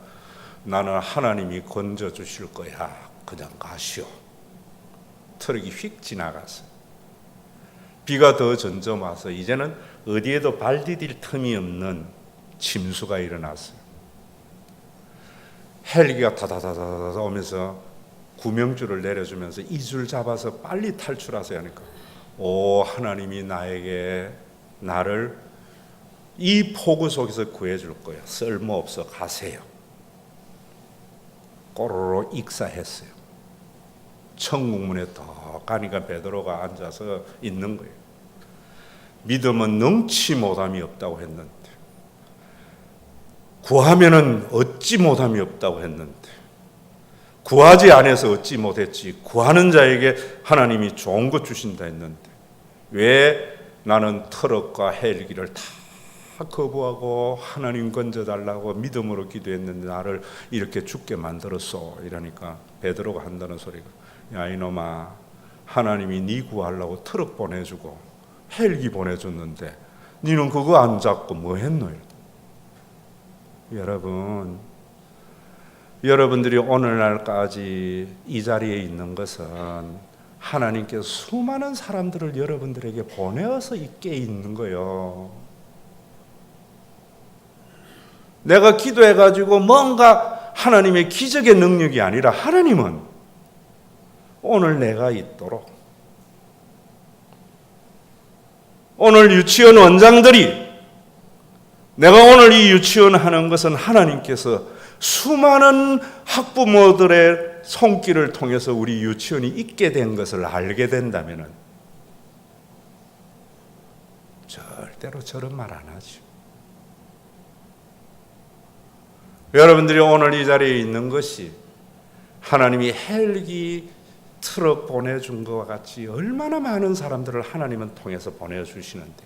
[SPEAKER 1] 나는 하나님이 건져 주실 거야. 그냥 가시오. 트럭이 휙 지나갔어요. 비가 더 점점 와서 이제는 어디에도 발 디딜 틈이 없는 침수가 일어났어요. 헬기가 다다다다다 오면서 구명줄을 내려주면서 이 줄 잡아서 빨리 탈출하세요 하니까, 오 하나님이 나를 이 폭우 속에서 구해줄 거야. 쓸모없어 가세요. 꼬로로 익사했어요. 천국문에 더 가니까 베드로가 앉아서 있는 거예요. 믿음은 능치 못함이 없다고 했는데, 구하면은 얻지 못함이 없다고 했는데, 구하지 않아서 얻지 못했지 구하는 자에게 하나님이 좋은 것 주신다 했는데, 왜 나는 트럭과 헬기를 다 거부하고 하나님 건져달라고 믿음으로 기도했는데 나를 이렇게 죽게 만들었어? 이러니까 베드로가 한다는 소리가, 야 이놈아, 하나님이 네 구하려고 트럭 보내주고 헬기 보내줬는데 너는 그거 안 잡고 뭐 했노? 여러분들이 오늘날까지 이 자리에 있는 것은 하나님께서 수많은 사람들을 여러분들에게 보내어서 있게 있는 거예요. 내가 기도해가지고 뭔가 하나님의 기적의 능력이 아니라, 하나님은 오늘 내가 있도록, 오늘 유치원 원장들이, 내가 오늘 이 유치원 하는 것은 하나님께서 수많은 학부모들의 손길을 통해서 우리 유치원이 있게 된 것을 알게 된다면 절대로 저런 말 안 하죠. 여러분들이 오늘 이 자리에 있는 것이 하나님이 헬기 트럭 보내준 것과 같이 얼마나 많은 사람들을 하나님은 통해서 보내주시는데,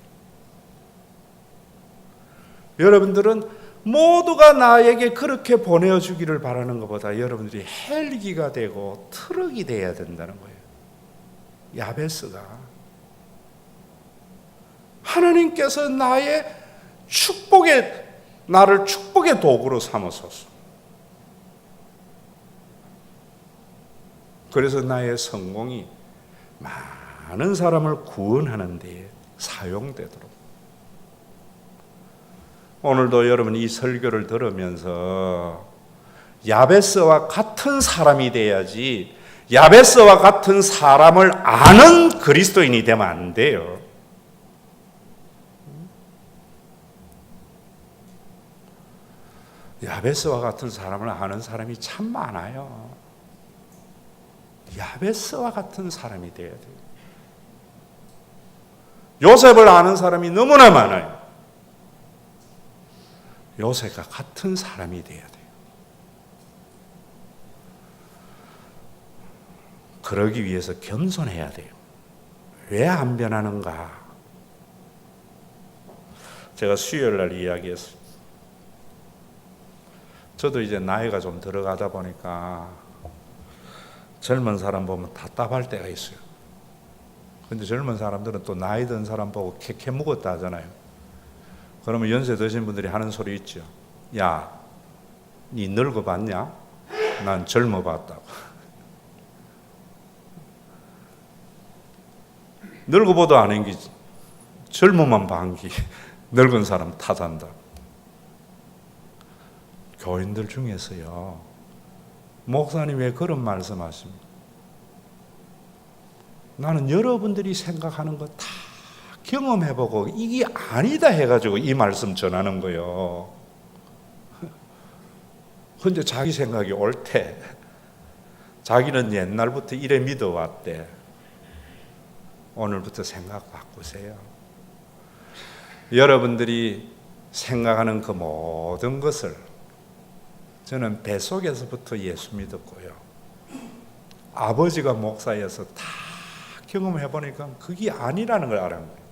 [SPEAKER 1] 여러분들은 모두가 나에게 그렇게 보내주기를 바라는 것보다 여러분들이 헬기가 되고 트럭이 돼야 된다는 거예요. 야베스가 하나님께서 나를 축복의 도구로 삼으소서. 그래서 나의 성공이 많은 사람을 구원하는 데 사용되도록. 오늘도 여러분 이 설교를 들으면서 야베스와 같은 사람이 돼야지, 야베스와 같은 사람을 아는 그리스도인이 되면 안 돼요. 야베스와 같은 사람을 아는 사람이 참 많아요. 야베스와 같은 사람이 돼야 돼요. 요셉을 아는 사람이 너무나 많아요. 요셉과 같은 사람이 돼야 돼요. 그러기 위해서 겸손해야 돼요. 왜 안 변하는가? 제가 수요일 날 이야기했어요. 저도 이제 나이가 좀 들어가다 보니까 젊은 사람 보면 답답할 때가 있어요. 근데 젊은 사람들은 또 나이 든 사람 보고 캐캐 묵었다 하잖아요. 그러면 연세 드신 분들이 하는 소리 있죠. 야, 니 늙어봤냐? 난 젊어봤다고. 늙어보도 안 행기지. 젊으면 반기. 늙은 사람 탓한다. 교인들 중에서요, 목사님 왜 그런 말씀하십니까? 나는 여러분들이 생각하는 거 다 경험해보고 이게 아니다 해가지고 이 말씀 전하는 거요. 근데 자기 생각이 옳대. 자기는 옛날부터 이래 믿어왔대. 오늘부터 생각 바꾸세요. 여러분들이 생각하는 그 모든 것을 저는 뱃속에서부터 예수 믿었고요. 아버지가 목사여서 다 경험해보니까 그게 아니라는 걸 알은 거예요.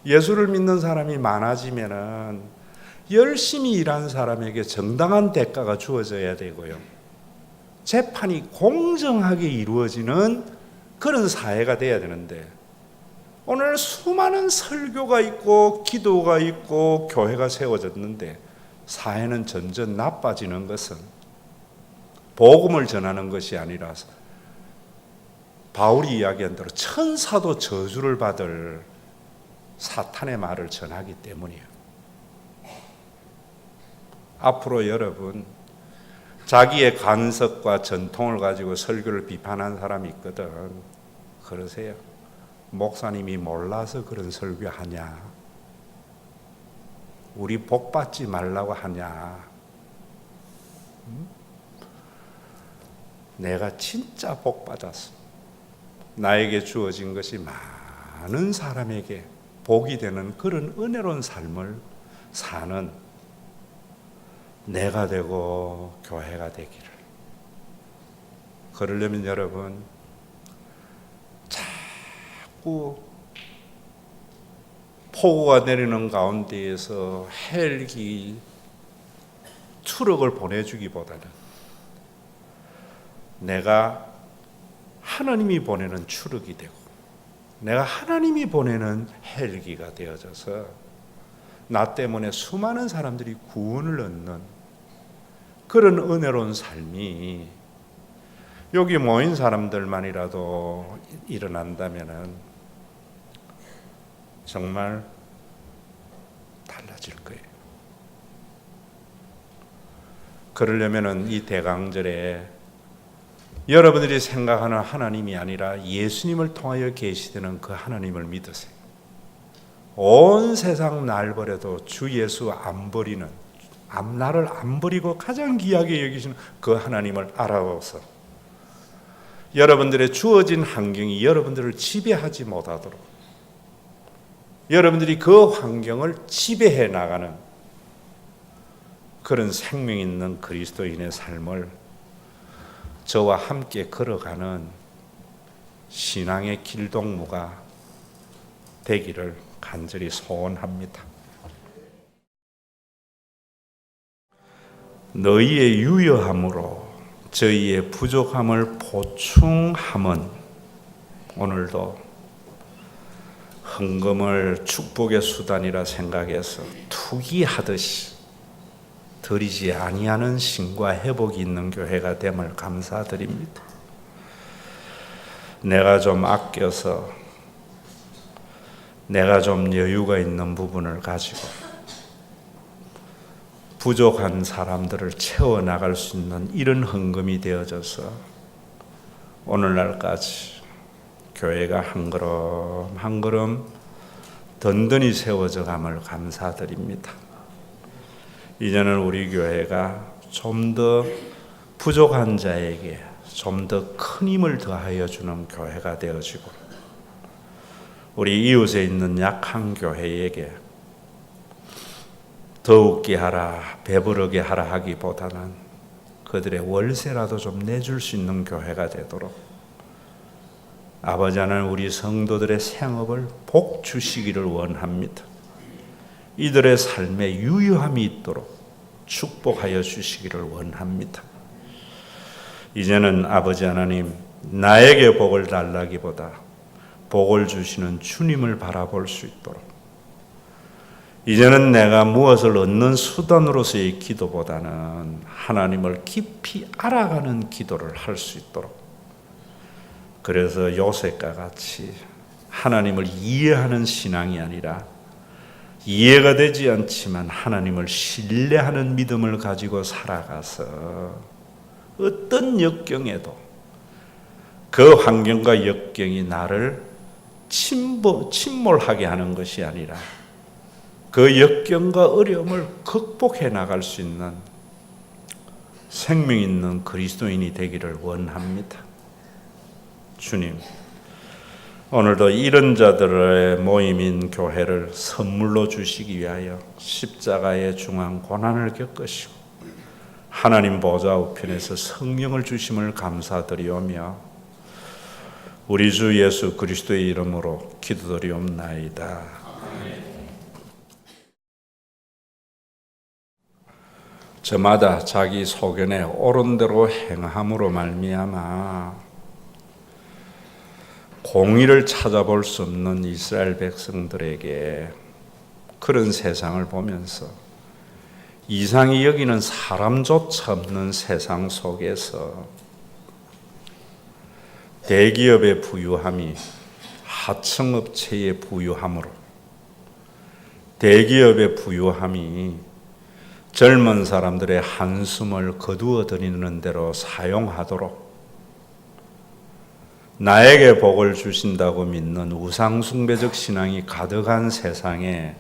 [SPEAKER 1] 예수를 믿는 사람이 많아지면은 열심히 일하는 사람에게 정당한 대가가 주어져야 되고요. 재판이 공정하게 이루어지는 그런 사회가 돼야 되는데, 오늘 수많은 설교가 있고 기도가 있고 교회가 세워졌는데 사회는 점점 나빠지는 것은 복음을 전하는 것이 아니라서 바울이 이야기한 대로 천사도 저주를 받을 사탄의 말을 전하기 때문이에요. 앞으로 여러분, 자기의 간섭과 전통을 가지고 설교를 비판한 사람이 있거든. 그러세요. 목사님이 몰라서 그런 설교하냐? 우리 복 받지 말라고 하냐? 내가 진짜 복 받았어. 나에게 주어진 것이 많은 사람에게 복이 되는 그런 은혜로운 삶을 사는 내가 되고 교회가 되기를. 그러려면 여러분, 자꾸 폭우가 내리는 가운데에서 헬기 트럭을 보내주기보다는 내가 하나님이 보내는 추력이 되고 내가 하나님이 보내는 헬기가 되어져서 나 때문에 수많은 사람들이 구원을 얻는 그런 은혜로운 삶이 여기 모인 사람들만이라도 일어난다면은 정말 달라질 거예요. 그러려면은 이 대강절에 여러분들이 생각하는 하나님이 아니라 예수님을 통하여 계시되는 그 하나님을 믿으세요. 온 세상 날 버려도 주 예수 안 버리는, 나를 안 버리고 가장 귀하게 여기시는 그 하나님을 알아서 여러분들의 주어진 환경이 여러분들을 지배하지 못하도록, 여러분들이 그 환경을 지배해 나가는 그런 생명 있는 그리스도인의 삶을 저와 함께 걸어가는 신앙의 길동무가 되기를 간절히 소원합니다. 너희의 유여함으로 저희의 부족함을 보충함은 오늘도 헌금을 축복의 수단이라 생각해서 투기하듯이 드리지 아니하는 신과 회복이 있는 교회가 됨을 감사드립니다. 내가 좀 아껴서 내가 좀 여유가 있는 부분을 가지고 부족한 사람들을 채워나갈 수 있는 이런 헌금이 되어져서 오늘날까지 교회가 한 걸음 한 걸음 든든히 세워져 감을 감사드립니다. 이제는 우리 교회가 좀 더 부족한 자에게 좀 더 큰 힘을 더하여 주는 교회가 되어지고 우리 이웃에 있는 약한 교회에게 더욱게 하라, 배부르게 하라 하기보다는 그들의 월세라도 좀 내줄 수 있는 교회가 되도록 아버지 하나님, 우리 성도들의 생업을 복 주시기를 원합니다. 이들의 삶에 유효함이 있도록 축복하여 주시기를 원합니다. 이제는 아버지 하나님, 나에게 복을 달라기보다 복을 주시는 주님을 바라볼 수 있도록 이제는 내가 무엇을 얻는 수단으로서의 기도보다는 하나님을 깊이 알아가는 기도를 할 수 있도록, 그래서 요셉과 같이 하나님을 이해하는 신앙이 아니라 이해가 되지 않지만 하나님을 신뢰하는 믿음을 가지고 살아가서 어떤 역경에도 그 환경과 역경이 나를 침몰하게 하는 것이 아니라 그 역경과 어려움을 극복해 나갈 수 있는 생명 있는 그리스도인이 되기를 원합니다. 주님, 오늘도 이런 자들의 모임인 교회를 선물로 주시기 위하여 십자가의 중한 고난을 겪으시고 하나님 보좌 우편에서 성령을 주심을 감사드리오며 우리 주 예수 그리스도의 이름으로 기도드리옵나이다. 저마다 자기 소견에 옳은 대로 행함으로 말미암아 공의를 찾아볼 수 없는 이스라엘 백성들에게 그런 세상을 보면서 이상히 여기는 사람조차 없는 세상 속에서 대기업의 부유함이 하청업체의 부유함으로, 대기업의 부유함이 젊은 사람들의 한숨을 거두어 드리는 대로 사용하도록 나에게 복을 주신다고 믿는 우상숭배적 신앙이 가득한 세상에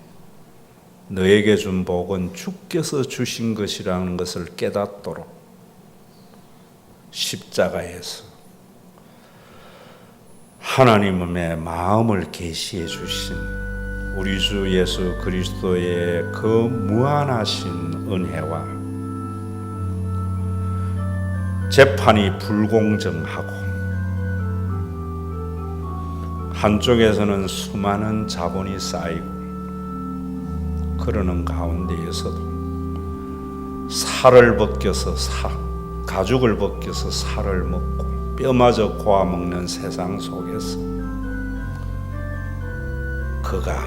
[SPEAKER 1] 너에게 준 복은 주께서 주신 것이라는 것을 깨닫도록 십자가에서 하나님의 마음을 계시해 주신 우리 주 예수 그리스도의 그 무한하신 은혜와 재판이 불공정하고 한쪽에서는 수많은 자본이 쌓이고 그러는 가운데에서도 살을 벗겨서 가죽을 벗겨서 살을 먹고 뼈마저 고아 먹는 세상 속에서 그가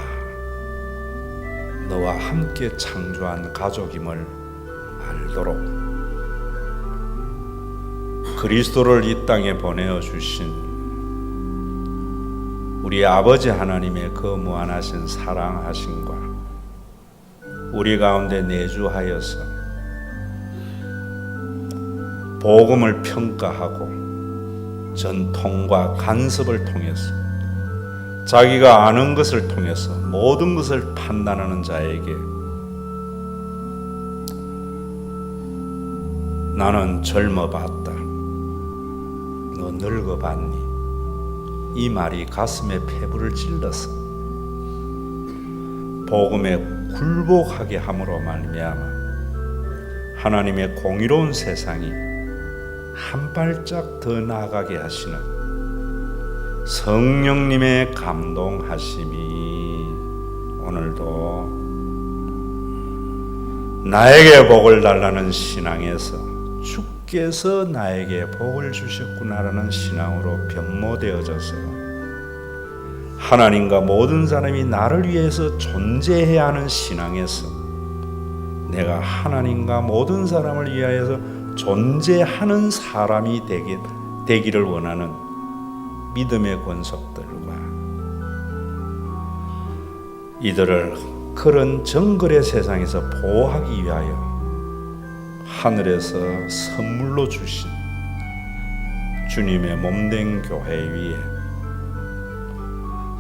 [SPEAKER 1] 너와 함께 창조한 가족임을 알도록 그리스도를 이 땅에 보내어 주신 우리 아버지 하나님의 그 무한하신 사랑하심과 우리 가운데 내주하여서 복음을 평가하고 전통과 간섭을 통해서 자기가 아는 것을 통해서 모든 것을 판단하는 자에게 나는 젊어봤다, 너 늙어봤니? 이 말이 가슴에 폐부를 찔러서 복음에 굴복하게 함으로 말미암아 하나님의 공의로운 세상이 한 발짝 더 나아가게 하시는 성령님의 감동하심이 오늘도 나에게 복을 달라는 신앙에서 주께서 나에게 복을 주셨구나라는 신앙으로 변모되어져서 하나님과 모든 사람이 나를 위해서 존재해야 하는 신앙에서 내가 하나님과 모든 사람을 위하여서 존재하는 사람이 되기를 원하는 믿음의 권속들과 이들을 그런 정글의 세상에서 보호하기 위하여 하늘에서 선물로 주신 주님의 몸된 교회 위에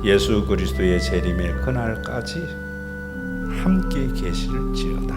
[SPEAKER 1] 예수 그리스도의 재림의 그날까지 함께 계실지어다.